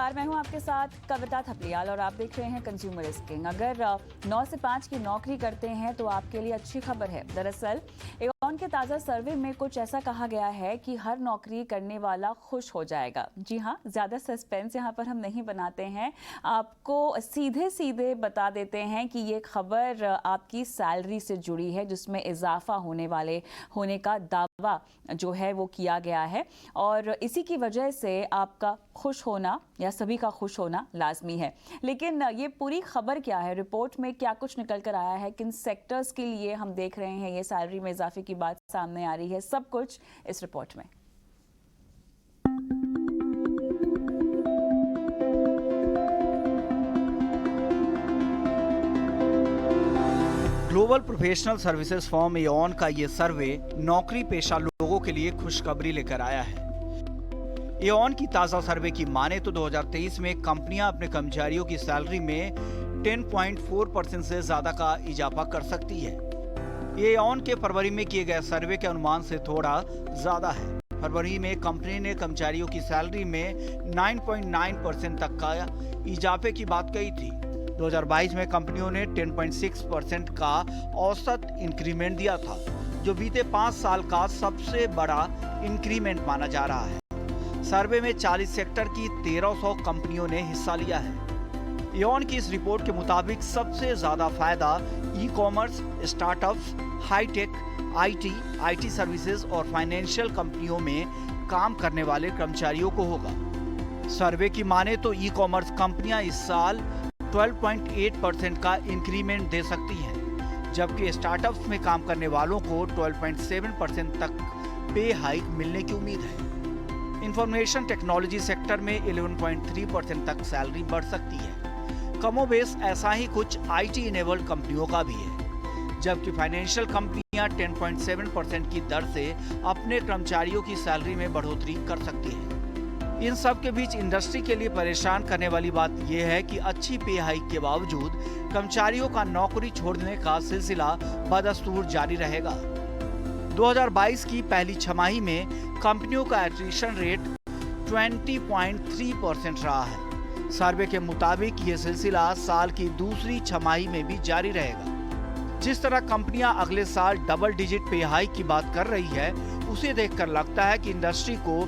नमस्कार, मैं हूं आपके साथ कविता थपलियाल और आप देख रहे हैं कंज्यूमर रिस्किंग। अगर 9 से 5 की नौकरी करते हैं तो आपके लिए अच्छी खबर है। दरअसल एऑन के ताज़ा सर्वे में कुछ ऐसा कहा गया है कि हर नौकरी करने वाला खुश हो जाएगा। जी हां, ज़्यादा सस्पेंस यहां पर हम नहीं बनाते हैं, आपको सीधे सीधे बता देते हैं कि ये खबर आपकी सैलरी से जुड़ी है, जिसमें इजाफा होने का दावा जो है वो किया गया है और इसी की वजह से आपका खुश होना या सभी का खुश होना लाजमी है। लेकिन ये पूरी खबर क्या है, रिपोर्ट में क्या कुछ निकल कर आया है, किन सेक्टर्स के लिए हम देख रहे हैं ये सैलरी में इजाफे की बात सामने आ रही है, सब कुछ इस रिपोर्ट में। Global professional services firm Aon का ये सर्वे नौकरी पेशा लोगों के लिए खुशखबरी लेकर आया है। एऑन की ताजा सर्वे की माने तो 2023 में कंपनियां अपने कर्मचारियों की सैलरी में 10.4% से ज्यादा का इजाफा कर सकती है। ये एऑन के फरवरी में किए गए सर्वे के अनुमान से थोड़ा ज्यादा है। फरवरी में कंपनी ने कर्मचारियों की सैलरी में 9.9% तक का इजाफे की बात कही थी। 2022 में कंपनियों ने 10.6% का औसत इंक्रीमेंट दिया था, जो बीते 5 साल का सबसे बड़ा इंक्रीमेंट माना जा रहा है। सर्वे में 40 सेक्टर की 1300 कंपनियों ने हिस्सा लिया है। एऑन की इस रिपोर्ट के मुताबिक सबसे ज्यादा फायदा e-commerce, startups, hi-tech, IT services और फाइनेंशियल कंपनियों में काम करने वाले कर्मचारियों को होगा। सर्वे की माने तो ई कॉमर्स कंपनियां इस साल 12.8% का इंक्रीमेंट दे सकती हैं, जबकि स्टार्टअप्स में काम करने वालों को 12.7% तक पे हाइक मिलने की उम्मीद है। इंफॉर्मेशन टेक्नोलॉजी सेक्टर में 11.3% तक सैलरी बढ़ सकती है। कमोबेश ऐसा ही कुछ आईटी इनेबल्ड कंपनियों का भी है, जबकि फाइनेंशियल कंपनियां 10.7% की दर से अपने कर्मचारियों की सैलरी में बढ़ोतरी कर सकती है। इन सब के बीच इंडस्ट्री के लिए परेशान करने वाली बात यह है कि अच्छी पे हाइक के बावजूद कर्मचारियों का नौकरी छोड़ने का सिलसिला बदस्तूर जारी रहेगा। 2022 की पहली छमाही में कंपनियों का एट्रिशन रेट 20.3% रहा है। सर्वे के मुताबिक ये सिलसिला साल की दूसरी छमाही में भी जारी रहेगा। जिस तरह कंपनियां अगले साल डबल डिजिट पे हाइक की बात कर रही है, उसे देखकर लगता है कि इंडस्ट्री को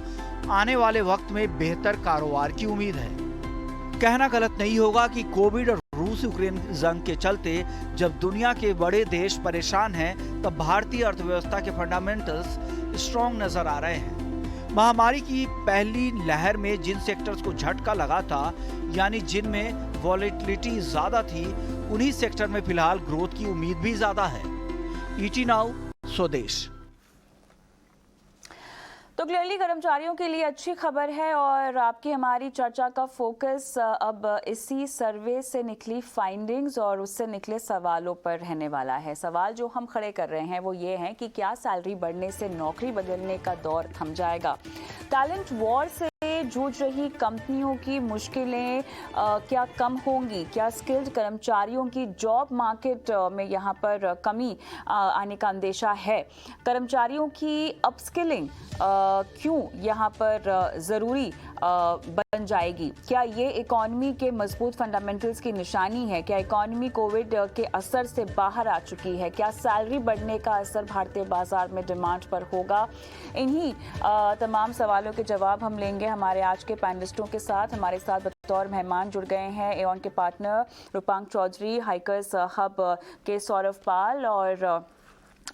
आने वाले वक्त में बेहतर कारोबार की उम्मीद है। कहना गलत नहीं होगा कि कोविड और रूस यूक्रेन जंग के चलते जब दुनिया के बड़े देश परेशान हैं, तब भारतीय अर्थव्यवस्था के फंडामेंटल्स स्ट्रॉन्ग नजर आ रहे हैं। महामारी की पहली लहर में जिन सेक्टर्स को झटका लगा था, यानी जिनमें वॉलेटिलिटी ज्यादा थी, उन्हीं सेक्टर में फिलहाल ग्रोथ की उम्मीद भी ज्यादा है। ईटी नाउ, स्वदेश। तो क्लियरली कर्मचारियों के लिए अच्छी खबर है और आपकी हमारी चर्चा का फोकस अब इसी सर्वे से निकली फाइंडिंग्स और उससे निकले सवालों पर रहने वाला है। सवाल जो हम खड़े कर रहे हैं वो ये है कि क्या सैलरी बढ़ने से नौकरी बदलने का दौर थम जाएगा? टैलेंट वॉर से जूझ रही कंपनियों की मुश्किलें क्या कम होंगी? क्या स्किल्ड कर्मचारियों की जॉब मार्केट में यहाँ पर कमी आने का अंदेशा है? कर्मचारियों की अपस्किलिंग क्यों यहाँ पर ज़रूरी बन जाएगी? क्या ये इकॉनमी के मजबूत फंडामेंटल्स की निशानी है? क्या इकॉनमी कोविड के असर से बाहर आ चुकी है? क्या सैलरी बढ़ने का असर भारतीय बाजार में डिमांड पर होगा? इन्हीं तमाम सवालों के जवाब हम लेंगे हमारे आज के पैनलिस्टों के साथ। हमारे साथ बतौर मेहमान जुड़ गए हैं एऑन के पार्टनर रूपांक चौधरी, हाइकर्स हब के सौरभ पाल और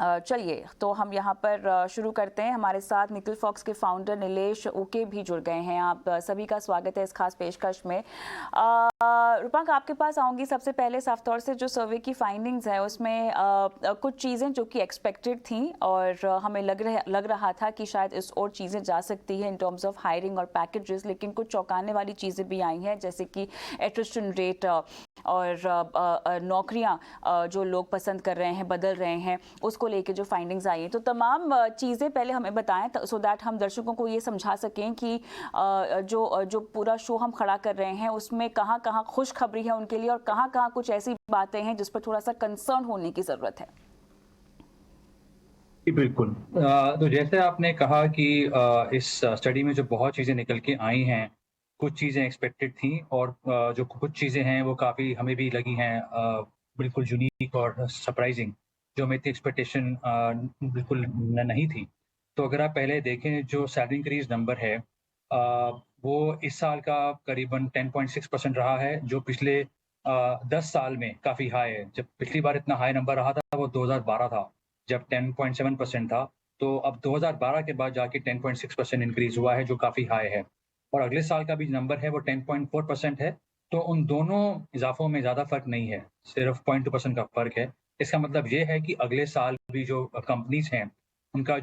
चलिए तो हम यहाँ पर शुरू करते हैं। हमारे साथ निकल फॉक्स के फाउंडर नीलेश उके भी जुड़ गए हैं। आप सभी का स्वागत है इस खास पेशकश में। रूपांक, आपके पास आऊँगी। सबसे पहले साफ तौर से जो सर्वे की फाइंडिंग्स है उसमें कुछ चीज़ें जो कि एक्सपेक्टेड थी और हमें लग रहा था कि शायद इस और चीज़ें जा सकती हैं इन टर्म्स ऑफ हायरिंग और पैकेजेस, लेकिन कुछ चौंकाने वाली चीज़ें भी आई हैं, जैसे कि एट्रिशन रेट और नौकरियां जो लोग पसंद कर रहे हैं, बदल रहे हैं, उसको लेके जो फाइंडिंग्स आई हैं। तो तमाम चीज़ें पहले हमें बताएं सो दैट हम दर्शकों को ये समझा सकें कि जो पूरा शो हम खड़ा कर रहे हैं उसमें कहाँ कहाँ खुशखबरी है उनके लिए और कहाँ कहाँ कुछ ऐसी बातें हैं जिस पर थोड़ा सा कंसर्न होने की ज़रूरत है। बिल्कुल। तो जैसे आपने कहा कि इस स्टडी में जो बहुत चीज़ें निकल के आई हैं, कुछ चीज़ें एक्सपेक्टेड थी और जो कुछ चीज़ें हैं वो काफ़ी हमें भी लगी हैं बिल्कुल यूनिक और सरप्राइजिंग, जो हमें इतनी एक्सपेक्टेशन बिल्कुल नहीं थी। तो अगर आप पहले देखें जो सैलरी इंक्रीज़ नंबर है वो इस साल का करीबन 10.6% रहा है, जो पिछले 10 साल में काफ़ी हाई है। जब पिछली बार इतना हाई नंबर रहा था वो 2012 था, जब 10.7% था। तो अब 2012 के बाद जाके 10.6% इंक्रीज़ हुआ है, जो काफ़ी हाई है। और अगले साल का भी नंबर है वो 10.4% है, तो उन दोनों इज़ाफ़ों में ज़्यादा फ़र्क नहीं है, सिर्फ़ 0.2% का फ़र्क है। इसका मतलब ये है कि अगले साल भी जो कंपनीज़ हैं, उनका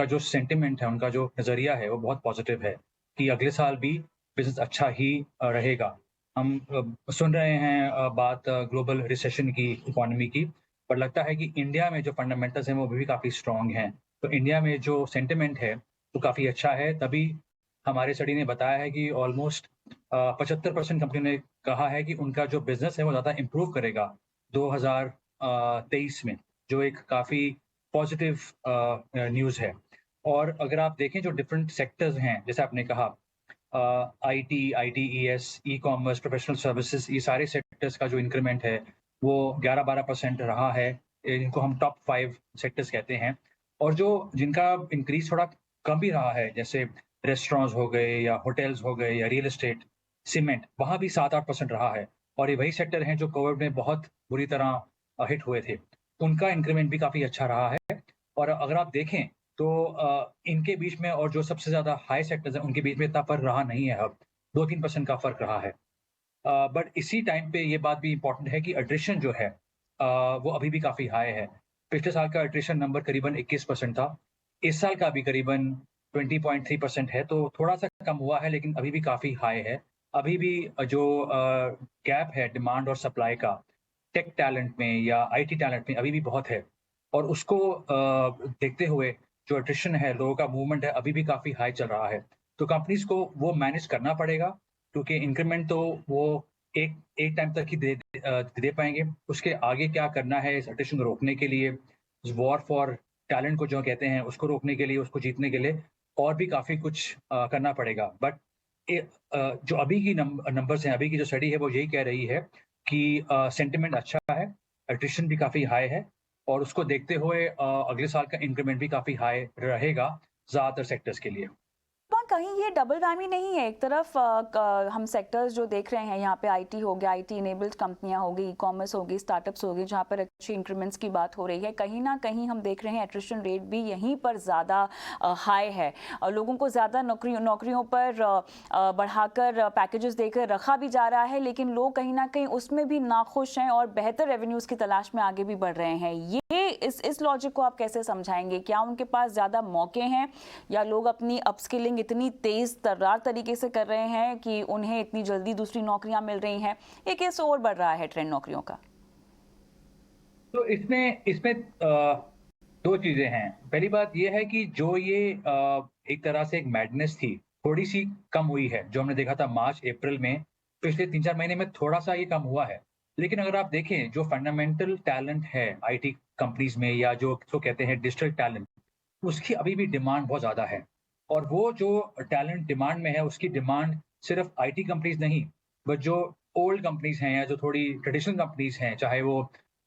जो सेंटिमेंट है, उनका जो नज़रिया है, वो बहुत पॉज़िटिव है कि अगले साल भी बिज़नेस अच्छा ही रहेगा। हम सुन रहे हैं बात ग्लोबल रिसेशन की, इकोनॉमी की, पर लगता है कि इंडिया में जो फंडामेंटल्स हैं, वो अभी भी काफ़ी स्ट्रॉन्ग हैं। तो इंडिया में जो सेंटिमेंट है, वो काफ़ी अच्छा है, तभी हमारे स्टडी ने बताया है कि ऑलमोस्ट 75% कंपनी ने कहा है कि उनका जो बिज़नेस है वो ज़्यादा इम्प्रूव करेगा 2023 में, जो एक काफ़ी पॉज़िटिव न्यूज़ है। और अगर आप देखें जो डिफरेंट सेक्टर्स हैं, जैसे आपने कहा IT, ITES, e-commerce, professional services, ये सारे सेक्टर्स का जो इंक्रीमेंट है, वो 11-12% रहा है। इनको हम टॉप 5 सेक्टर्स कहते हैं। और जो जिनका इंक्रीज़ थोड़ा कम भी रहा है, जैसे रेस्टोरेंट्स हो गए या होटल्स हो गए या रियल एस्टेट, सीमेंट, वहाँ भी 7-8% रहा है। और ये वही सेक्टर हैं जो कोविड में बहुत बुरी तरह हिट हुए थे। उनका इंक्रीमेंट भी काफ़ी अच्छा रहा है। और अगर आप देखें तो इनके बीच में और जो सबसे ज़्यादा हाई सेक्टर्स हैं, उनके बीच में इतना फ़र्क रहा नहीं है अब, 2-3% का फ़र्क रहा है। बट इसी टाइम पे ये बात भी इम्पोर्टेंट है कि अट्रिशन जो है वो अभी भी काफ़ी हाई है। पिछले साल का अट्रिशन नंबर करीबन 21% था। इस साल का भी करीबन 20.3% है, तो थोड़ा-सा कम हुआ है लेकिन अभी भी काफ़ी हाई है। अभी भी जो गैप है डिमांड और सप्लाई का, टेक टैलेंट में या आईटी टैलेंट में अभी भी बहुत है। और उसको देखते हुए जो अट्रिशन है, लोगों का मूवमेंट है, अभी भी काफ़ी हाई चल रहा है। तो कंपनीज़ को वो मैनेज करना पड़ेगा क्योंकि इंक्रीमेंट तो वो एक एक टाइम तक ही दे पाएँगे। उसके आगे क्या करना है इस अट्रिशन को रोकने के लिए, वॉर फॉर टैलेंट को जो कहते हैं, उसको रोकने के लिए, उसको जीतने के लिए और भी काफ़ी कुछ करना पड़ेगा। बट जो अभी की नंबर्स हैं, अभी की जो स्टडी है, वो यही कह रही है कि सेंटिमेंट अच्छा है, अट्रिशन भी काफ़ी हाई है और उसको देखते हुए अगले साल का इंक्रीमेंट भी काफ़ी हाई रहेगा ज़्यादातर सेक्टर्स के लिए। वहाँ कहीं ये डबल वैमी नहीं है? एक तरफ हम सेक्टर्स जो देख रहे हैं यहाँ पे आईटी हो गया, आईटी इनेबल्ड कंपनियाँ हो गई, ई-कॉमर्स हो गई, स्टार्टअप्स हो गई, जहाँ पर अच्छी इंक्रीमेंट्स की बात हो रही है। कहीं ना कहीं हम देख रहे हैं एट्रिशन रेट भी यहीं पर ज़्यादा हाई है और लोगों को ज़्यादा नौकरियों पर बढ़ाकर पैकेजेस देकर रखा भी जा रहा है, लेकिन लोग कहीं ना कहीं उसमें भी नाखुश हैं और बेहतर रेवेन्यूज़ की तलाश में आगे भी बढ़ रहे हैं। ये इस लॉजिक को आप कैसे समझाएंगे? क्या उनके पास ज़्यादा मौके हैं या लोग अपनी अपस्किलिंग इतनी तेज तर्रार तरीके से कर रहे हैं कि उन्हें इतनी जल्दी दूसरी नौकरियां मिल रही हैं? एक केस और बढ़ रहा है ट्रेंड नौकरियों का। तो इसमें इसमें 2 चीज़ें हैं। पहली बात ये है कि जो ये एक तरह से एक मैडनेस थी, थोड़ी-सी कम हुई है। जो हमने देखा था मार्च, अप्रैल में, पिछले 3-4 महीने में थोड़ा-सा ये कम हुआ है। लेकिन अगर आप देखें जो फंडामेंटल टैलेंट है आईटी कंपनीज़ में या जो जिसको कहते हैं डिजिटल टैलेंट, उसकी अभी भी डिमांड बहुत ज़्यादा है। और वो जो टैलेंट डिमांड में है, उसकी डिमांड सिर्फ़ आईटी कंपनीज़ नहीं, बट जो ओल्ड कंपनीज़ हैं या जो थोड़ी ट्रेडिशनल कंपनीज़ हैं, चाहे वो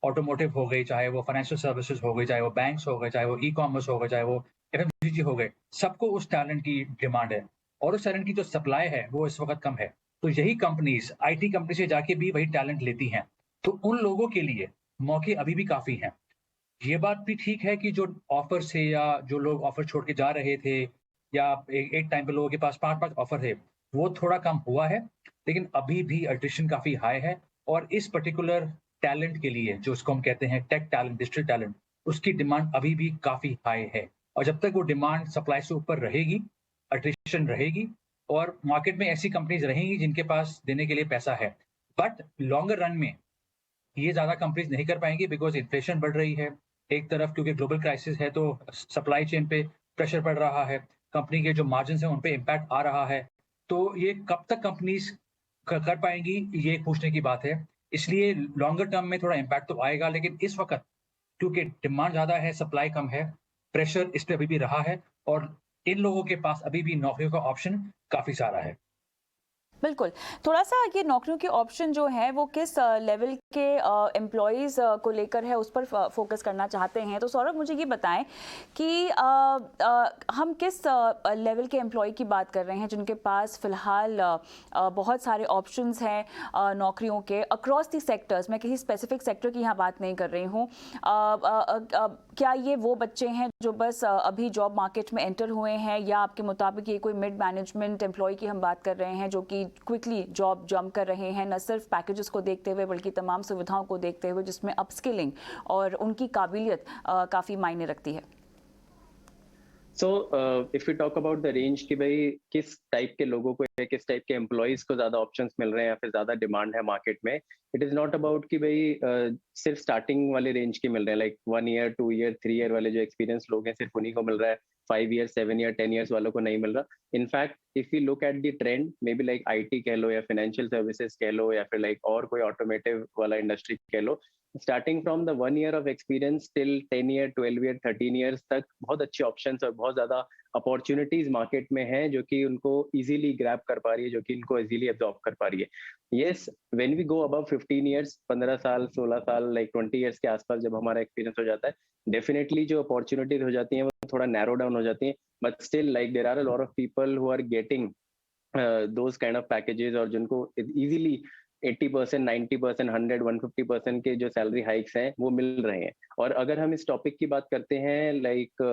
ऑटोमोटिव हो गई, चाहे वो फाइनेंशियल सर्विसेज़ हो गई, चाहे वो बैंक्स हो गए, चाहे वो ई-कॉमर्स हो गए, चाहे वो एफएमसीजी हो गए, सबको उस टैलेंट की डिमांड है। और उस टैलेंट की जो सप्लाई है, वो इस वक़्त कम है। तो यही कंपनीज़ आईटी कंपनी से जाके भी वही टैलेंट लेती हैं। तो उन लोगों के लिए मौके अभी भी काफ़ी हैं। ये बात भी ठीक है कि जो ऑफ़र थे या जो लोग ऑफ़र छोड़ के जा रहे थे या एक टाइम पे लोगों के पास 5-5 ऑफ़र थे, वो थोड़ा कम हुआ है, लेकिन अभी भी अट्रिशन काफ़ी हाई है और इस पर्टिकुलर टैलेंट के लिए, जो उसको हम कहते हैं टेक टैलेंट, डिजिटल टैलेंट, उसकी डिमांड अभी भी काफ़ी हाई है। और जब तक वो डिमांड सप्लाई से ऊपर रहेगी, अट्रिशन रहेगी और मार्केट में ऐसी कंपनीज़ रहेंगी जिनके पास देने के लिए पैसा है। बट लॉन्गर रन में ये ज़्यादा कंपनीज़ नहीं कर पाएँगी बिकॉज़ इन्फ्लेशन बढ़ रही है। एक तरफ क्योंकि ग्लोबल क्राइसिस है तो सप्लाई चेन पे प्रेशर पड़ रहा है। कंपनी के जो मार्जिन्स हैं उन पे इम्पैक्ट आ रहा है। तो ये कब तक कंपनीज़ कर पाएँगी ये एक पूछने की बात है। इसलिए लॉन्गर टर्म में थोड़ा इम्पैक्ट तो आएगा लेकिन इस वक़्त क्योंकि डिमांड ज़्यादा है, सप्लाई कम है, प्रेशर इस पे अभी भी रहा है और इन लोगों के पास अभी भी नौकरियों का ऑप्शन काफ़ी सारा है। बिल्कुल। थोड़ा-सा ये नौकरियों के ऑप्शन जो हैं वो किस लेवल के एम्प्लॉइज़ को लेकर है उस पर फ़ोकस करना चाहते हैं। तो सौरभ मुझे ये बताएँ कि हम किस लेवल के एम्प्लॉयी की बात कर रहे हैं जिनके पास फ़िलहाल बहुत सारे ऑप्शंस हैं नौकरियों के अक्रॉस द सेक्टर्स। मैं किसी स्पेसिफिक सेक्टर की यहाँ बात नहीं कर रही हूँ। क्या ये वो बच्चे हैं जो बस अभी जॉब मार्केट में एंटर हुए हैं या आपके मुताबिक ये कोई मिड मैनेजमेंट एम्प्लॉय की हम बात कर रहे हैं जो कि क्विकली जॉब जंप कर रहे हैं, न सिर्फ पैकेजेस को देखते हुए बल्कि तमाम सुविधाओं को देखते हुए जिसमें अपस्किलिंग और उनकी काबिलियत काफ़ी मायने रखती है। So if you talk about the range कि भाई किस टाइप के लोगों को या किस टाइप के एम्प्लॉयज को ज्यादा ऑप्शंस मिल रहे हैं या फिर ज्यादा डिमांड है मार्केट में, इट इज नॉट अबाउट कि भाई सिर्फ स्टार्टिंग वाले रेंज के मिल रहे हैं, लाइक 1 ईयर 2 ईयर 3 ईयर वाले जो एक्सपीरियंस लोग हैं सिर्फ उन्हीं को मिल रहा है, 5 ईयर 7 ईयर 10 ईयर्स वालों को नहीं मिल रहा। In fact if you look at the trend, may be like IT कह लो या फाइनेंशियल सर्विसेज कह लो या फिर लाइक और कोई ऑटोमेटिव वाला इंडस्ट्री कह लो, starting from the 1 year of experience till 10 year 12 year 13 years तक बहुत अच्छे ऑप्शंस और बहुत ज्यादा अपॉर्चुनिटीज मार्केट में हैं जो कि उनको इजीली ग्रैब कर पा रही है, जो कि इनको इजीली एब्जॉर्ब कर पा रही है। Yes, when we go above 15 years, 15 साल 16 साल लाइक 20 इयर्स के आसपास जब हमारा एक्सपीरियंस हो जाता है, डेफिनेटली जो अपॉर्चुनिटीज हो जाती हैं वो थोड़ा नैरो डाउन हो जाती हैं, but still like there are a lot of people who are getting those kind of packages और जिनको easily 80%, 90%, 100, 150% के जो सैलरी हाइक्स हैं वो मिल रहे हैं। और अगर हम इस टॉपिक की बात करते हैं, लाइक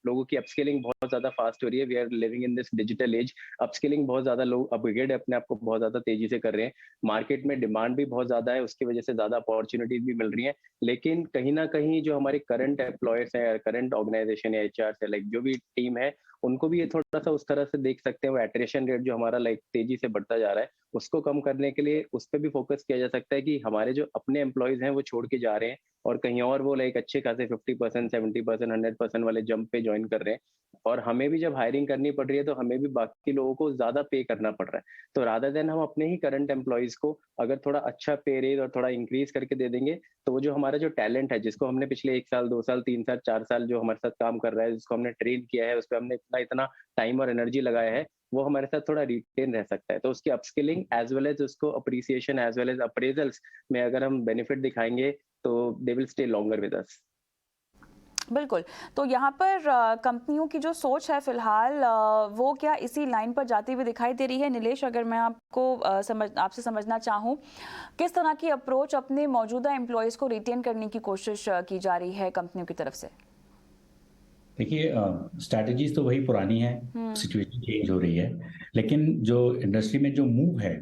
लोगों की अपस्किलिंग बहुत ज्यादा फास्ट हो रही है, we are living in this digital age, upskilling बहुत ज्यादा लोग अपग्रेड अपने आप को बहुत ज्यादा तेजी से कर रहे हैं, मार्केट में डिमांड भी बहुत ज्यादा है, उसकी वजह से ज्यादा अपॉर्चुनिटीज भी मिल रही हैं। लेकिन कहीं ना कहीं जो हमारे करंट एम्प्लॉयर्स हैं, करंट ऑर्गेनाइजेशन या एचआर है, लाइक जो भी टीम है, उनको भी ये थोड़ा सा उस तरह से देख सकते हैं, वो एट्रिशन रेट जो हमारा लाइक तेजी से बढ़ता जा रहा है उसको कम करने के लिए उस पर भी फोकस किया जा सकता है कि हमारे जो अपने एम्प्लॉयज हैं वो छोड़ के जा रहे हैं और कहीं और वो लाइक अच्छे खासे 50%, 70%, 100% वाले जंप पे ज्वाइन कर रहे हैं, और हमें भी जब हायरिंग करनी पड़ रही है तो हमें भी बाकी लोगों को ज्यादा पे करना पड़ रहा है। तो रादर देन हम अपने ही करंट एम्प्लॉयज को अगर थोड़ा अच्छा पे रेज और थोड़ा इंक्रीज करके दे देंगे, तो वो जो हमारा जो टैलेंट है, जिसको हमने पिछले 1 साल 2 साल 3 साल 4 साल जो हमारे साथ काम कर रहा है, जिसको हमने ट्रेन किया है, उस पर हमने इतना इतना टाइम और एनर्जी लगाया है, वो हमारे साथ थोड़ा रिटेन रह सकता है। तो उसकी अपस्किलिंग एज वेल एज उसको appreciation as well as appraisals में अगर हम बेनिफिट दिखाएंगे तो they will stay longer with us. बिल्कुल। तो यहाँ पर कंपनियों की जो सोच है फ़िलहाल वो क्या इसी लाइन पर जाती हुई दिखाई दे रही है? नीलेश, अगर मैं आपको आपसे समझना चाहूँ, किस तरह की अप्रोच अपने मौजूदा एम्प्लॉयज़ को रिटेन करने की कोशिश की जा रही है कंपनियों की तरफ से? देखिए, स्ट्रैटेजीज तो वही पुरानी है, सिचुएशन चेंज हो रही है, लेकिन जो इंडस्ट्री में जो मूव है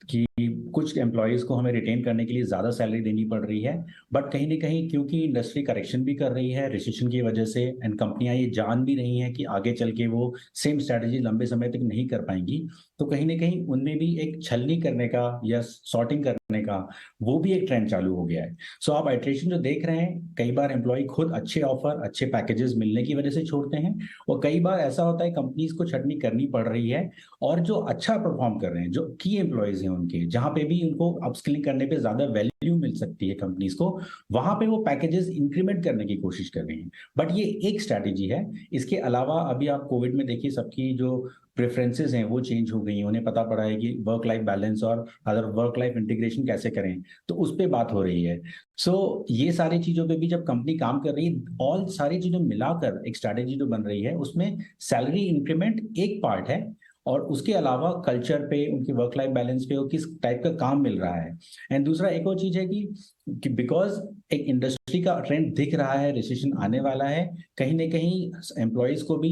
कि कुछ एम्प्लॉयज़ को हमें रिटेन करने के लिए ज़्यादा सैलरी देनी पड़ रही है, बट कहीं न कहीं क्योंकि इंडस्ट्री करेक्शन भी कर रही है रिसेशन की वजह से, एंड कंपनियां ये जान भी रही हैं कि आगे चल के वो सेम स्ट्रैटेजी लंबे समय तक नहीं कर पाएंगी, तो कहीं न कहीं उनमें भी एक छलनी करने का या सॉर्टिंग करने का वो भी एक ट्रेंड चालू हो गया है। सो आप आइट्रेशन जो देख रहे हैं, कई बार एम्प्लॉय खुद अच्छे ऑफर, अच्छे पैकेजेस मिलने की वजह से छोड़ते हैं, और कई बार ऐसा होता है कंपनीज को छटनी करनी पड़ रही है, और जो अच्छा परफॉर्म कर रहे हैं, जो की एम्प्लॉयज हैं उनके, जहां पे भी उनको अपस्किलिंग करने पे ज्यादा वैल्यू मिल सकती है कंपनीज को, वहां पे वो पैकेजेस इंक्रीमेंट करने की कोशिश कर रही हैं। बट ये एक स्ट्रैटेजी है। इसके अलावा अभी आप कोविड में देखिए सबकी जो प्रेफरेंसेस हैं वो चेंज हो गई हैं, उन्हें पता पड़ा है कि वर्क लाइफ बैलेंस और अदर वर्क लाइफ इंटीग्रेशन कैसे करें, तो उस पर बात हो रही है। सो ये सारी चीजों पे भी जब कंपनी काम कर रही है, ऑल सारी चीजों मिलाकर एक स्ट्रैटेजी जो बन रही है, उसमें सैलरी इंक्रीमेंट एक पार्ट है, और उसके अलावा कल्चर पे, उनकी वर्क लाइफ बैलेंस पे, और किस टाइप का काम मिल रहा है। एंड दूसरा एक और चीज है कि बिकॉज एक इंडस्ट्री का ट्रेंड दिख रहा है, रिसेशन आने वाला है, कहीं ना कहीं एम्प्लॉयज को भी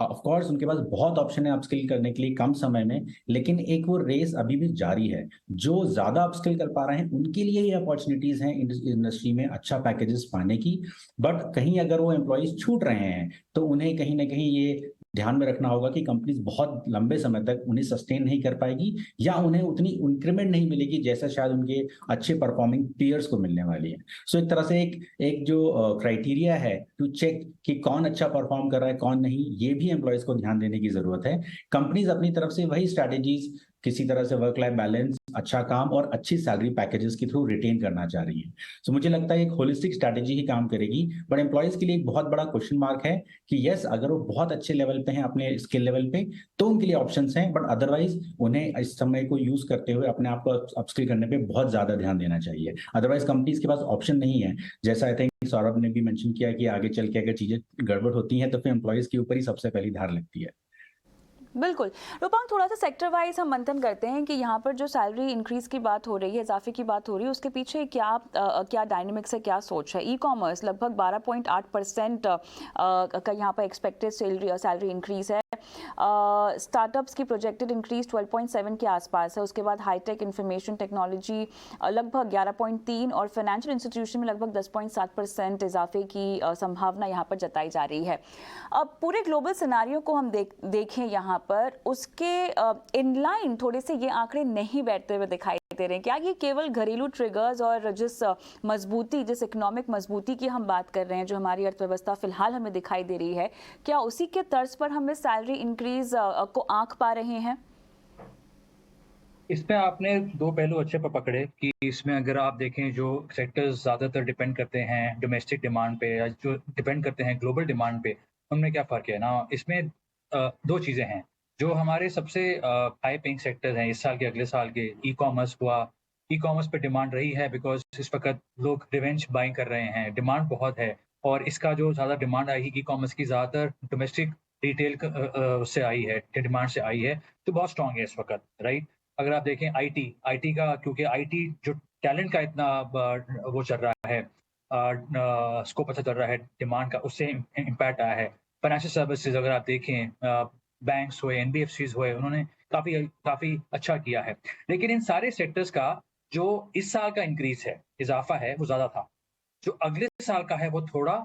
ऑफ कोर्स उनके पास बहुत ऑप्शन है अपस्किल करने के लिए कम समय में, लेकिन एक वो रेस अभी भी जारी है। जो ज्यादा अपस्किल कर पा रहे हैं उनके लिए ये अपॉर्चुनिटीज हैं इंडस्ट्री में अच्छा पैकेजेस पाने की, बट कहीं अगर वो एम्प्लॉयज छूट रहे हैं तो उन्हें कहीं ना कहीं ये ध्यान में रखना होगा कि कंपनीज बहुत लंबे समय तक उन्हें सस्टेन नहीं कर पाएगी, या उन्हें उतनी इंक्रीमेंट नहीं मिलेगी जैसा शायद उनके अच्छे परफॉर्मिंग पीयर्स को मिलने वाली है। सो एक तरह से एक जो क्राइटेरिया है टू चेक कि कौन अच्छा परफॉर्म कर रहा है कौन नहीं, ये भी एम्प्लॉयज को ध्यान देने की जरूरत है। कंपनीज अपनी तरफ से वही स्ट्रैटेजीज किसी तरह से वर्क लाइफ बैलेंस, अच्छा काम और अच्छी सैलरी पैकेजेस के थ्रू रिटेन करना चाह रही है। सो मुझे लगता है एक होलिस्टिक स्ट्रैटेजी ही काम करेगी, बट एम्प्लॉयज के लिए एक बहुत बड़ा क्वेश्चन मार्क है कि यस, अगर वो बहुत अच्छे लेवल पे हैं अपने स्किल लेवल पे तो उनके लिए ऑप्शंस हैं, बट अदरवाइज उन्हें इस समय को यूज करते हुए अपने आप को अपस्किल करने पे बहुत ज्यादा ध्यान देना चाहिए। अदरवाइज कंपनीज के पास ऑप्शन नहीं है। जैसा आई थिंक सौरभ ने भी मेंशन किया कि आगे चल के अगर चीजें गड़बड़ होती हैं तो फिर एम्प्लॉयज के ऊपर ही सबसे पहली धार लगती है। बिल्कुल। रूपांग, थोड़ा सा सेक्टर वाइज हम मंथन करते हैं कि यहाँ पर जो सैलरी इंक्रीज की बात हो रही है, इजाफे की बात हो रही है, उसके पीछे क्या डायनेमिक्स है, क्या सोच है? ई कॉमर्स लगभग 12.8% का यहाँ पर एक्सपेक्टेड सैलरी इंक्रीज है। स्टार्टअप्स की प्रोजेक्टेड इंक्रीज 12.7 के आसपास है। उसके बाद हाईटेक, इंफॉर्मेशन टेक्नोलॉजी लगभग 11.3 और फाइनेंशियल इंस्टीट्यूशन में लगभग 10.7% इजाफे की संभावना यहाँ पर जताई जा रही है। अब पूरे ग्लोबल सिनारियो को हम देखें यहाँ पर, उसके इनलाइन थोड़े से ये आंकड़े नहीं बैठते हुए दिखाई दे रहे हैं। क्या ये केवल घरेलू ट्रिगर्स और जिस इकोनॉमिक मजबूती की हम बात कर रहे हैं, जो हमारी अर्थव्यवस्था फिलहाल हमें दिखाई दे रही है, क्या उसी के तर्ज पर हम इस सैलरी इंक्रीज को आंक पा रहे हैं? इसमें आपने दो पहलू अच्छे पर पकड़े कि इसमें अगर आप देखें जो सेक्टर्स ज़्यादातर डिपेंड करते हैं डोमेस्टिक डिमांड पे या जो डिपेंड करते हैं ग्लोबल डिमांड पे, उनमें क्या फ़र्क है ना। इसमें दो चीज़ें हैं जो हमारे सबसे हाई पेइंग सेक्टर्स हैं इस साल के, अगले साल के। ई कॉमर्स हुआ, ई कॉमर्स पे डिमांड रही है बिकॉज इस वक्त लोग रिवेंज बाइंग कर रहे हैं, डिमांड बहुत है। और इसका जो ज़्यादा डिमांड आई ई कॉमर्स की, ज़्यादातर डोमेस्टिक रिटेल से आई है, डिमांड से आई है, तो बहुत स्ट्रॉन्ग है इस वक्त, राइट। अगर आप देखें आईटी का, क्योंकि आईटी जो टैलेंट का इतना वो चल रहा है, स्कोप अच्छा चल रहा है डिमांड का, उससे इम्पैक्ट आया है। फाइनेंशियल सर्विसेज अगर आप देखें, बैंक्स हुए, एनबीएफसीज हुए, उन्होंने काफ़ी अच्छा किया है। लेकिन इन सारे सेक्टर्स का जो इस साल का इंक्रीज है, इजाफा है, वो ज़्यादा था। जो अगले साल का है वो थोड़ा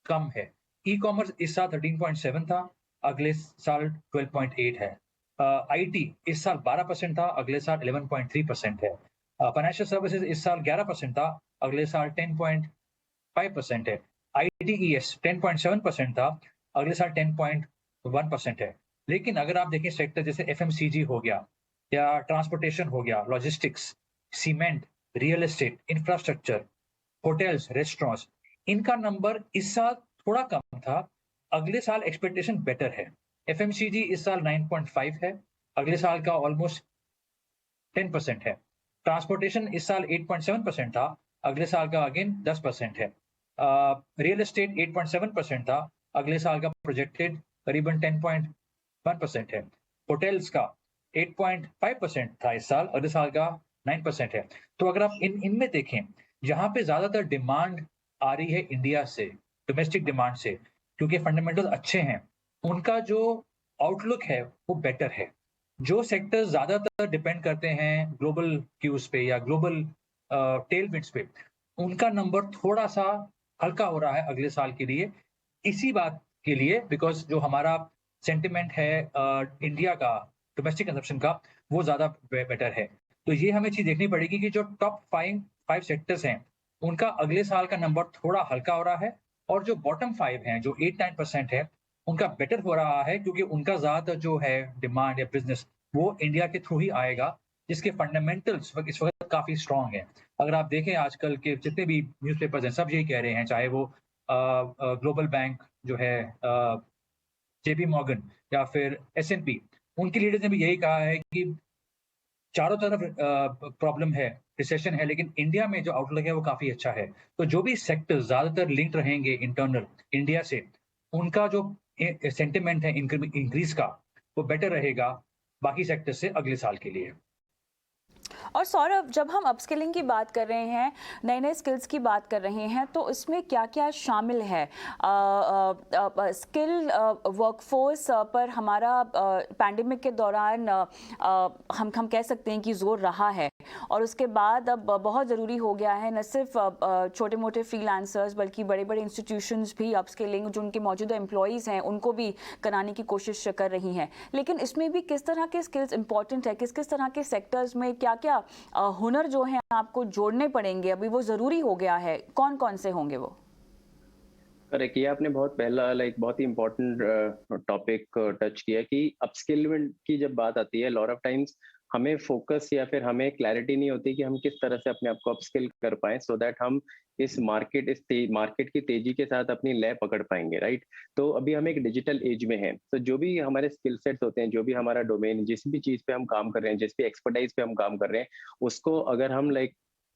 कम है। ई कॉमर्स इस साल 13.7 था, अगले साल 12.8 है। आईटी इस साल 12% था, अगले साल 11.3% है। फाइनेंशियल सर्विसेज इस साल 11% था, अगले साल 10.5% है। आईटीईएस 10.7% था, अगले साल 10.1% है। लेकिन अगर आप देखें सेक्टर जैसे एफएमसीजी हो गया या ट्रांसपोर्टेशन हो गया, logistics, cement, real estate, infrastructure, hotels, restaurants, इनका नंबर इस साल थोड़ा कम था, अगले साल एक्सपेक्टेशन बेटर है। एफएमसीजी इस साल 9.5 है, अगले साल का ऑलमोस्ट 10% है। ट्रांसपोर्टेशन इस साल 8.7% था, अगले साल का अगेन 10% है। रियल एस्टेट 8.7% था, अगले साल का प्रोजेक्टेड करीबन 10.1% है। होटल्स का 8.5% था इस साल, अगले साल का 9% है। तो अगर आप इनमें देखें, जहाँ पे ज्यादातर डिमांड आ रही है इंडिया से, डोमेस्टिक डिमांड से, क्योंकि फंडामेंटल अच्छे हैं, उनका जो आउटलुक है वो बेटर है। जो सेक्टर्स ज्यादातर डिपेंड करते हैं ग्लोबल क्यूज पे या ग्लोबल टेलविंड्स पे, उनका नंबर थोड़ा सा हल्का हो रहा है अगले साल के लिए। इसी बात के लिए बिकॉज जो हमारा सेंटिमेंट है इंडिया का डोमेस्टिक कंजप्शन का, वो ज्यादा बेटर है। तो ये हमें चीज देखनी पड़ेगी कि जो टॉप फाइव सेक्टर्स हैं, उनका अगले साल का नंबर थोड़ा हल्का हो रहा है, और जो बॉटम 5 हैं, जो 8-9% है, उनका बेटर हो रहा है, क्योंकि उनका ज्यादा जो है डिमांड या बिजनेस वो इंडिया के थ्रू ही आएगा, जिसके फंडामेंटल्स इस वक्त काफी स्ट्रांग है। अगर आप देखें आजकल के जितने भी न्यूज़पेपर्स हैं, सब यही कह रहे हैं, चाहे वो ग्लोबल बैंक जो है, जेपी मॉर्गन या फिर एसएनपी, उनके लीडर्स ने भी यही कहा है कि चारों तरफ प्रॉब्लम है, रिसेशन है, लेकिन इंडिया में जो आउटलुक है वो काफी अच्छा है। तो जो भी सेक्टर ज्यादातर लिंक रहेंगे इंटरनल इंडिया से, उनका जो सेंटिमेंट है इंक्रीज का, वो बेटर रहेगा बाकी सेक्टर से अगले साल के लिए। और सौरभ, जब हम अपस्किलिंग की बात कर रहे हैं, नए नए स्किल्स की बात कर रहे हैं, तो इसमें क्या क्या शामिल है? स्किल वर्कफोर्स पर हमारा पैंडेमिक के दौरान हम कह सकते हैं कि जोर रहा है, और उसके बाद अब बहुत ज़रूरी हो गया है न सिर्फ छोटे मोटे फ्रीलांसर्स बल्कि बड़े बड़े इंस्टीट्यूशंस भी अपस्किलिंग, जो उनके मौजूदा एम्प्लॉयज़ हैं, उनको भी कराने की कोशिश कर रही हैं। लेकिन इसमें भी किस तरह के स्किल्स इंपॉर्टेंट है, किस किस तरह के सेक्टर्स में क्या क्या हुनर जो हैं आपको जोड़ने पड़ेंगे, अभी वो ज़रूरी हो गया है, कौन कौन से होंगे वो? करेक्ट, ये आपने बहुत पहला बहुत ही इम्पोर्टेंट टॉपिक टच किया कि अपस्किलमेंट की जब बात आती है, लॉट ऑफ टाइम्स हमें फोकस या फिर हमें क्लैरिटी नहीं होती कि हम किस तरह से अपने आप को अपस्किल कर पाएं सो दैट हम इस मार्केट की तेजी के साथ अपनी लय पकड़ पाएंगे, राइट? तो अभी हम एक डिजिटल एज में हैं, तो जो भी हमारे स्किल सेट्स होते हैं, जो भी हमारा डोमेन, जिस भी चीज पे हम काम कर रहे हैं, जिस भी एक्सपर्टाइज पे हम काम कर रहे हैं, उसको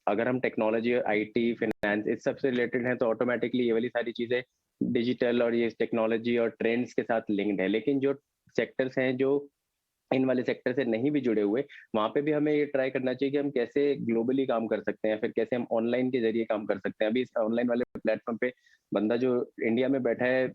अगर हम टेक्नोलॉजी और आईटी, फाइनेंस इस सब से रिलेटेड हैं, तो ऑटोमेटिकली ये वाली सारी चीजें डिजिटल और ये टेक्नोलॉजी और ट्रेंड्स के साथ लिंक्ड है। लेकिन जो सेक्टर्स हैं जो इन वाले सेक्टर से नहीं भी जुड़े हुए, वहां पे भी हमें ये ट्राई करना चाहिए कि हम कैसे ग्लोबली काम कर सकते हैं, फिर कैसे हम ऑनलाइन के जरिए काम कर सकते हैं। अभी इस ऑनलाइन वाले प्लेटफॉर्म पे बंदा जो इंडिया में बैठा है,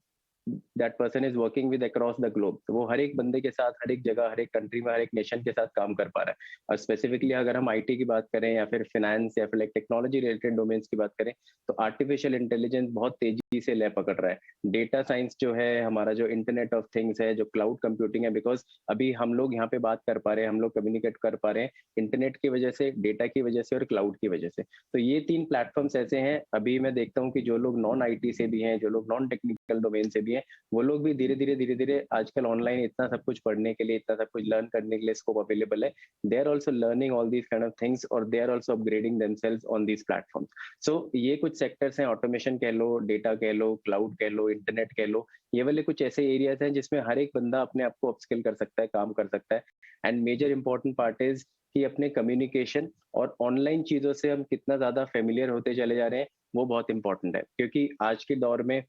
that person is working with across the globe. तो वो हर एक बंदे के साथ, हर एक जगह, हर एक कंट्री में, हर एक नेशन के साथ काम कर पा रहा है। और स्पेसिफिकली अगर हम आईटी की बात करें या फिर फाइनेंस या फिर लाइक टेक्नोलॉजी रिलेटेड डोमेन्स की बात करें, तो आर्टिफिशियल इंटेलिजेंस बहुत तेजी से लय पकड़ रहा है। डेटा साइंस जो है, हमारा जो इंटरनेट ऑफ थिंग्स है, जो क्लाउड कंप्यूटिंग है, बिकॉज अभी हम लोग यहाँ पे बात कर पा रहे हैं, हम लोग कम्युनिकेट कर पा रहे हैं इंटरनेट की वजह से, डेटा की वजह से और क्लाउड की वजह से। तो ये 3 प्लेटफॉर्म्स ऐसे हैं, अभी मैं देखता हूँ कि जो लोग नॉन आईटी से भी हैं, जो लोग नॉन टेक्निकल डोमेन से भी हैं, वो लोग भी धीरे धीरे आजकल ऑनलाइन इतना सब कुछ पढ़ने के लिए, इतना सब कुछ लर्न करने के लिए स्कोप अवेलेबल है। They are also learning all these kind of things और they are also upgrading themselves on these platforms. So ये कुछ सेक्टर्स हैं, ऑटोमेशन कह लो, डेटा कह लो, क्लाउड कह लो, इंटरनेट कह लो, ये वाले कुछ ऐसे एरियाज हैं जिसमें हर एक बंदा अपने आप को अपस्किल कर सकता है, काम कर सकता है। And major important part is कि अपने कम्युनिकेशन और ऑनलाइन चीजों से हम कितना ज्यादा फेमिलियर होते चले जा रहे हैं, वो बहुत इंपॉर्टेंट है। क्योंकि आज के दौर में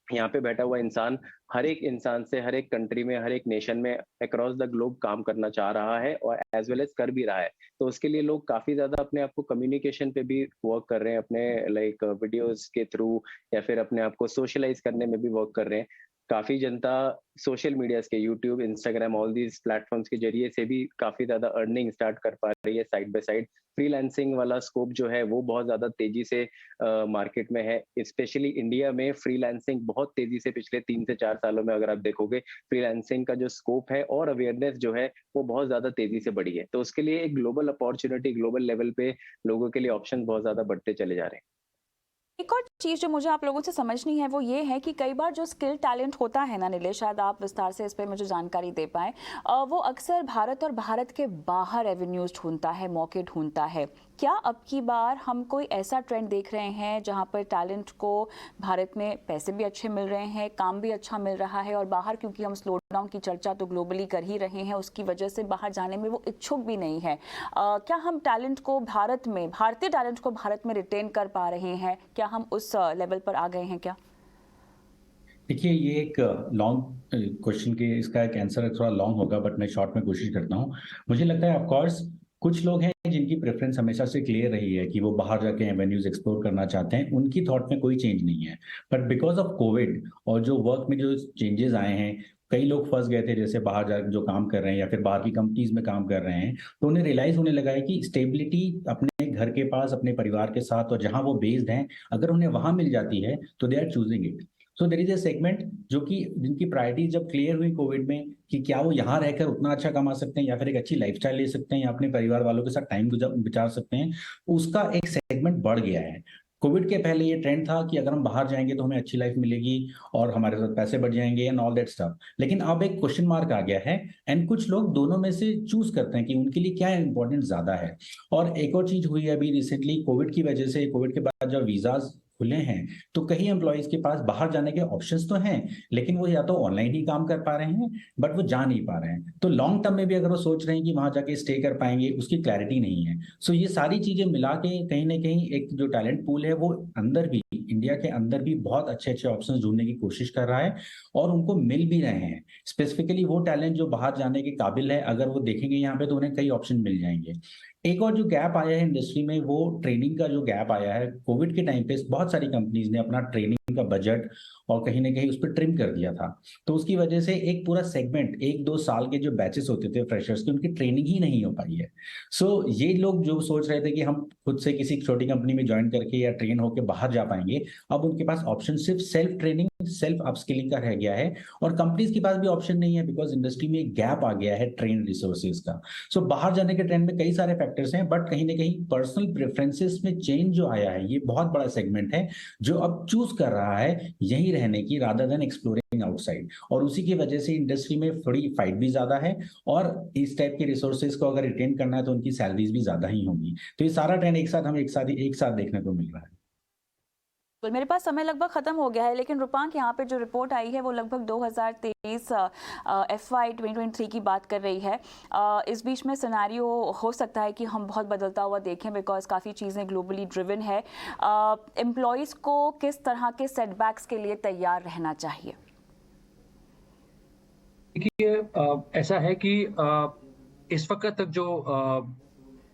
यहाँ पे बैठा हुआ इंसान हर एक इंसान से, हर एक कंट्री में, हर एक नेशन में अक्रॉस द ग्लोब काम करना चाह रहा है और एज वेल एज कर भी रहा है। तो उसके लिए लोग काफी ज्यादा अपने आप को कम्युनिकेशन पे भी वर्क कर रहे हैं, अपने लाइक वीडियोस के थ्रू या फिर अपने आप को सोशलाइज करने में भी वर्क कर रहे हैं। काफी जनता सोशल मीडियाज के YouTube, Instagram, all these platforms के जरिए से भी काफी ज्यादा अर्निंग स्टार्ट कर पा रही है साइड बाय साइड। फ्रीलांसिंग वाला स्कोप जो है वो बहुत ज्यादा तेजी से मार्केट में है। स्पेशली इंडिया में फ्रीलांसिंग बहुत तेजी से पिछले 3 से 4 सालों में अगर आप देखोगे, फ्रीलांसिंग का जो स्कोप है और अवेयरनेस जो है वो बहुत ज्यादा तेजी से बढ़ी है। तो उसके लिए एक ग्लोबल अपॉर्चुनिटी, ग्लोबल लेवल पे लोगों के लिए ऑप्शन बहुत ज्यादा बढ़ते चले जा रहे हैं। एक और चीज़ जो मुझे आप लोगों से समझनी है वो ये है कि कई बार जो स्किल टैलेंट होता है ना नीलेश, शायद आप विस्तार से इस पर मुझे जानकारी दे पाएँ, वो अक्सर भारत और भारत के बाहर एवेन्यूज ढूंढता है, मौके ढूंढता है। क्या अब की बार हम कोई ऐसा ट्रेंड देख रहे हैं जहां पर टैलेंट को भारत में पैसे भी अच्छे मिल रहे हैं, काम भी अच्छा मिल रहा है, और बाहर क्योंकि हम स्लो डाउन की चर्चा तो ग्लोबली कर ही रहे हैं, उसकी वजह से बाहर जाने में वो इच्छुक भी नहीं है। क्या हम टैलेंट को भारत में, भारतीय टैलेंट को भारत में रिटेन कर पा रहे हैं? क्या हम उस लेवल पर आ गए हैं क्या? देखिए, ये एक लॉन्ग क्वेश्चन के, इसका एक आंसर थोड़ा लॉन्ग होगा, बट मैं शॉर्ट में कोशिश करता हूँ। मुझे लगता है ऑफ कोर्स कुछ लोग हैं जिनकी प्रेफरेंस हमेशा से क्लियर रही है कि वो बाहर जाके एवेन्यूज एक्सप्लोर करना चाहते हैं, उनकी थॉट में कोई चेंज नहीं है। बट बिकॉज ऑफ कोविड और जो वर्क में जो चेंजेस आए हैं, कई लोग फंस गए थे, जैसे बाहर जा जो काम कर रहे हैं या फिर बाहर की कंपनीज में काम कर रहे हैं, तो उन्हें रियलाइज होने लगा है कि स्टेबिलिटी अपने घर के पास, अपने परिवार के साथ और जहां वो बेस्ड हैं, अगर उन्हें वहां मिल जाती है तो they are choosing it. So there is a segment जो कि जिनकी प्रायोरिटी जब क्लियर हुई कोविड में कि क्या वो यहाँ रहकर उतना अच्छा कमा सकते हैं या फिर एक अच्छी लाइफस्टाइल ले सकते हैं या अपने परिवार वालों के साथ टाइम बिता सकते हैं, उसका एक सेगमेंट बढ़ गया है। कोविड के पहले ये ट्रेंड था कि अगर हम बाहर जाएंगे तो हमें अच्छी लाइफ मिलेगी और हमारे साथ पैसे बढ़ जाएंगे एंड ऑल दैट स्टफ। लेकिन अब एक क्वेश्चन मार्क आ गया है एंड कुछ लोग दोनों में से चूज करते हैं कि उनके लिए क्या इंपॉर्टेंट ज्यादा है। और एक और चीज हुई है अभी रिसेंटली कोविड की वजह से, कोविड के बाद जब वीजाज खुले हैं तो कई एम्प्लॉयज के पास बाहर जाने के ऑप्शंस तो हैं, लेकिन वो या तो ऑनलाइन ही काम कर पा रहे हैं बट वो जा नहीं पा रहे हैं। तो लॉन्ग टर्म में भी अगर वो सोच रहे हैं कि वहां जाके स्टे कर पाएंगे, उसकी क्लैरिटी नहीं है। सो ये सारी चीजें मिला के कहीं ना कहीं एक जो टैलेंट पूल है वो अंदर भी, इंडिया के अंदर भी बहुत अच्छे अच्छे ऑप्शंस ढूंढने की कोशिश कर रहा है और उनको मिल भी रहे हैं। स्पेसिफिकली वो टैलेंट जो बाहर जाने के काबिल है, अगर वो देखेंगे यहाँ पे तो उन्हें कई ऑप्शन मिल जाएंगे। एक और जो गैप आया है इंडस्ट्री में, वो ट्रेनिंग का जो गैप आया है। कोविड के टाइम पे बहुत सारी कंपनीज ने अपना ट्रेनिंग का बजट और कहीं ना कहीं उस पर ट्रिम कर दिया था, तो उसकी वजह से एक पूरा सेगमेंट, 1-2 साल के जो बैचेस होते थे फ्रेशर्स की, उनकी ट्रेनिंग ही नहीं हो पाई है। सो ये लोग जो सोच रहे थे कि हम खुद से किसी छोटी कंपनी में ज्वाइन करके या ट्रेन होकर बाहर जा पाएंगे, अब उनके पास ऑप्शन सिर्फ सेल्फ ट्रेनिंग, सेल्फ अपस्किलिंग का रह गया है और कंपनीज के पास भी ऑप्शन नहीं है बिकॉज इंडस्ट्री में एक गैप आ गया है ट्रेन रिसोर्सेज का। सो बाहर जाने के ट्रेंड में कई सारे फैक्टर्स हैं, बट कहीं ना कहीं पर्सनल प्रेफरेंसेस में चेंज जो आया है, ये बहुत बड़ा सेगमेंट है जो अब चूज कर रहा रहा है यहीं रहने की रादर देन एक्सप्लोरिंग आउटसाइड, और उसी की वजह से इंडस्ट्री में थोड़ी फाइट भी ज्यादा है, और इस टाइप के रिसोर्सेज को अगर रिटेन करना है तो उनकी सैलरीज भी ज्यादा ही होंगी। तो ये सारा ट्रेंड एक साथ देखने को मिल रहा है। तो मेरे पास समय लगभग खत्म हो गया है, लेकिन रूपांक यहाँ पे जो रिपोर्ट आई है वो लगभग 2023 FY 2023 की बात कर रही है। इस बीच में सिनेरियो हो सकता है कि हम बहुत बदलता हुआ देखें, बिकॉज काफ़ी चीज़ें ग्लोबली ड्रिवन है। एम्प्लॉयज़ को किस तरह के सेटबैक्स के लिए तैयार रहना चाहिए? देखिए ऐसा है कि इस वक्त तक जो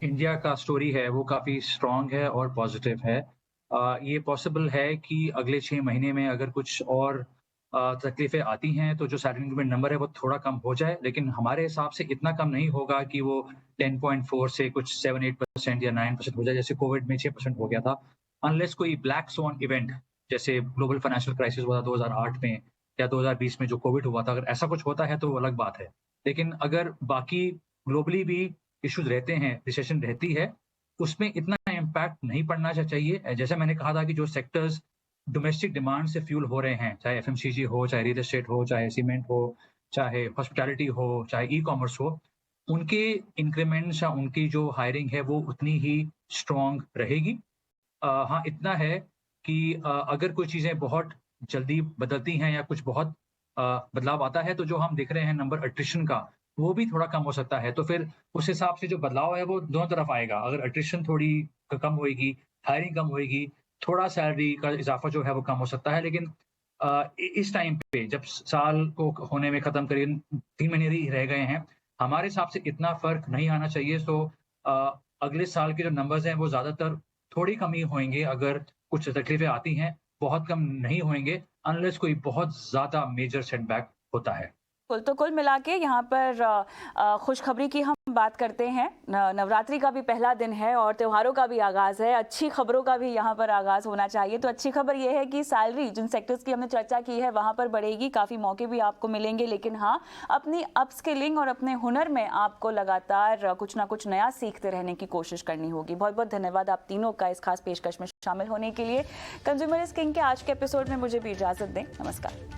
इंडिया का स्टोरी है वो काफ़ी स्ट्रॉन्ग है और पॉजिटिव है। ये पॉसिबल है कि अगले 6 महीने में अगर कुछ और तकलीफ़ें आती हैं तो जो सैलरी इंक्रीमेंट नंबर है वो थोड़ा कम हो जाए, लेकिन हमारे हिसाब से इतना कम नहीं होगा कि वो 10.4 से कुछ 7-8% या 9% हो जाए, जैसे कोविड में 6% हो गया था। अनलेस कोई ब्लैक स्वॉन इवेंट जैसे ग्लोबल फाइनेंशियल क्राइसिस हुआ था 2008 में या 2020 में जो कोविड हुआ था, अगर ऐसा कुछ होता है तो वो अलग बात है। लेकिन अगर बाकी ग्लोबली भी इश्यूज रहते हैं, रिसेशन रहती है, उसमें इतना इम्पैक्ट नहीं पड़ना चाहिए। जैसे मैंने कहा था कि जो सेक्टर्स डोमेस्टिक डिमांड से फ्यूल हो रहे हैं, चाहे एफएमसीजी हो, चाहे रियल एस्टेट हो, चाहे सीमेंट हो, चाहे हॉस्पिटैलिटी हो, चाहे ई-कॉमर्स हो, उनके इंक्रीमेंट्स या उनकी जो हायरिंग है वो उतनी ही स्ट्रॉन्ग रहेगी। हाँ, इतना है कि अगर कोई चीज़ें बहुत जल्दी बदलती हैं या कुछ बहुत बदलाव आता है, तो जो हम देख रहे हैं नंबर अट्रिशन का, वो भी थोड़ा कम हो सकता है। तो फिर उस हिसाब से जो बदलाव है वो दोनों तरफ आएगा। अगर अट्रिशन थोड़ी कम होएगी, हायरिंग कम होएगी, थोड़ा सैलरी का इज़ाफ़ा जो है वो कम हो सकता है। लेकिन इस टाइम पे जब साल को होने में ख़त्म करीबन 3 महीने ही रह गए हैं, हमारे हिसाब से इतना फ़र्क नहीं आना चाहिए। सो अगले साल के जो नंबर्स हैं वो ज़्यादातर थोड़ी कम ही होंगे। अगर कुछ तकलीफ़ें आती हैं, बहुत कम नहीं होंगे, अनलेस कोई बहुत ज़्यादा मेजर सेटबैक होता है। तो कुल मिला के यहाँ पर खुशखबरी की हम बात करते हैं। नवरात्रि का भी पहला दिन है और त्योहारों का भी आगाज़ है, अच्छी खबरों का भी यहाँ पर आगाज़ होना चाहिए। तो अच्छी खबर ये है कि सैलरी जिन सेक्टर्स की हमने चर्चा की है वहाँ पर बढ़ेगी, काफ़ी मौके भी आपको मिलेंगे, लेकिन हाँ, अपनी अपस्किलिंग और अपने हुनर में आपको लगातार कुछ ना कुछ नया सीखते रहने की कोशिश करनी होगी। बहुत बहुत धन्यवाद आप तीनों का इस खास पेशकश में शामिल होने के लिए। कंज्यूमर इज किंग के आज के एपिसोड में मुझे भी इजाज़त दें। नमस्कार।